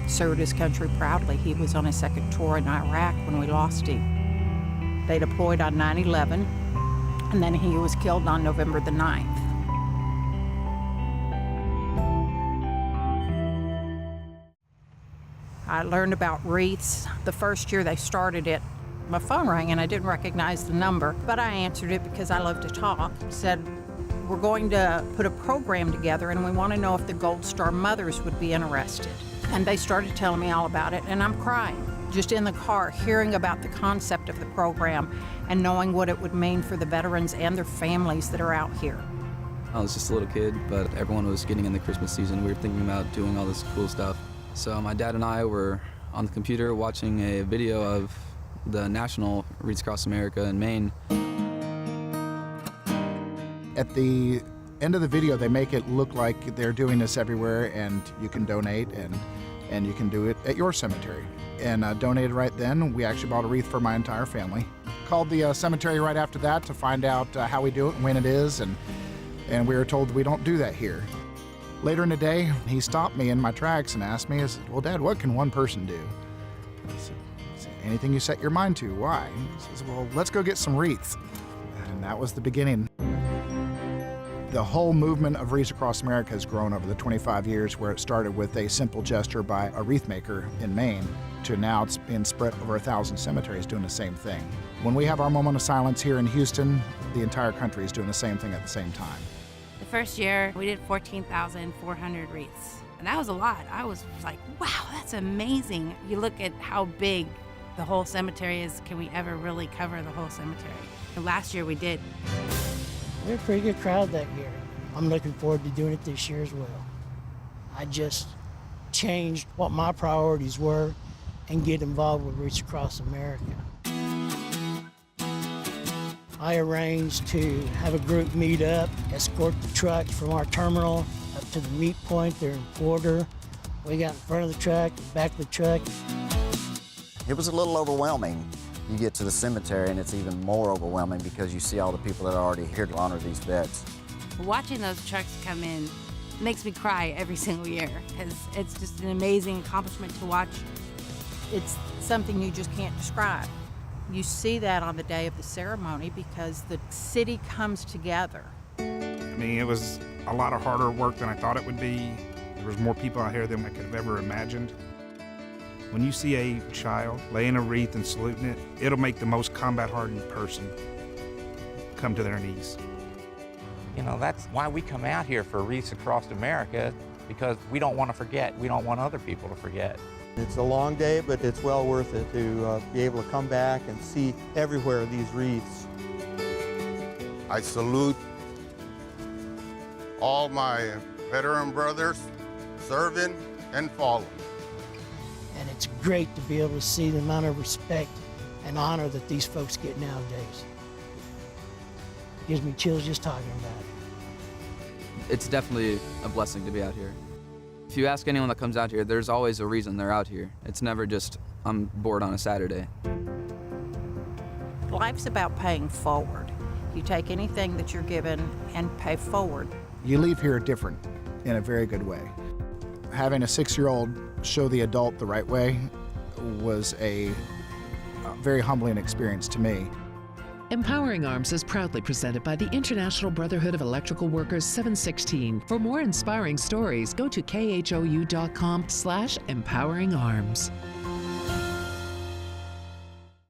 served his country proudly. He was on his second tour in Iraq when we lost him. They deployed on 9/11, and then he was killed on November the 9th. I learned about wreaths the first year they started it. My phone rang and I didn't recognize the number, but I answered it because I love to talk. Said, we're going to put a program together and we want to know if the Gold Star mothers would be interested. And they started telling me all about it, and I'm crying, just in the car, hearing about the concept of the program and knowing what it would mean for the veterans and their families that are out here. I was just a little kid, but everyone was getting in the Christmas season. We were thinking about doing all this cool stuff. So my dad and I were on the computer watching a video of the national Wreaths Across America in Maine. At the end of the video, they make it look like they're doing this everywhere, and you can donate, and you can do it at your cemetery. And donated right then. We actually bought a wreath for my entire family. Called the cemetery right after that to find out how we do it and when it is, and we were told we don't do that here. Later in the day, he stopped me in my tracks and asked me, well, Dad, what can one person do? I said, anything you set your mind to. Why? He says, well, let's go get some wreaths. And that was the beginning. The whole movement of Wreaths Across America has grown over the 25 years, where it started with a simple gesture by a wreath maker in Maine to now it's been spread over 1,000 cemeteries doing the same thing. When we have our moment of silence here in Houston, the entire country is doing the same thing at the same time. The first year, we did 14,400 wreaths, and that was a lot. I was like, wow, that's amazing. You look at how big the whole cemetery is. Can we ever really cover the whole cemetery? And last year we did. We're a pretty good crowd that year. I'm looking forward to doing it this year as well. I just changed what my priorities were and get involved with Wreaths Across America. I arranged to have a group meet up, escort the trucks from our terminal up to the meet point there in Porter. We got in front of the truck, back of the truck. It was a little overwhelming. You get to the cemetery and it's even more overwhelming because you see all the people that are already here to honor these vets. Watching those trucks come in makes me cry every single year because it's just an amazing accomplishment to watch. It's something you just can't describe. You see that on the day of the ceremony because the city comes together. I mean, it was a lot of harder work than I thought it would be. There was more people out here than I could have ever imagined. When you see a child laying a wreath and saluting it, it'll make the most combat-hardened person come to their knees. You know, that's why we come out here for Wreaths Across America, because we don't want to forget. We don't want other people to forget. It's a long day, but it's well worth it to be able to come back and see everywhere these wreaths. I salute all my veteran brothers, serving and fallen. And it's great to be able to see the amount of respect and honor that these folks get nowadays. Gives me chills just talking about it. It's definitely a blessing to be out here. If you ask anyone that comes out here, there's always a reason they're out here. It's never just, I'm bored on a Saturday. Life's about paying forward. You take anything that you're given and pay forward. You leave here different in a very good way. Having a 6-year-old show the adult the right way was a very humbling experience to me. Empowering Arms is proudly presented by the International Brotherhood of Electrical Workers 716. For more inspiring stories, go to khou.com/empoweringarms.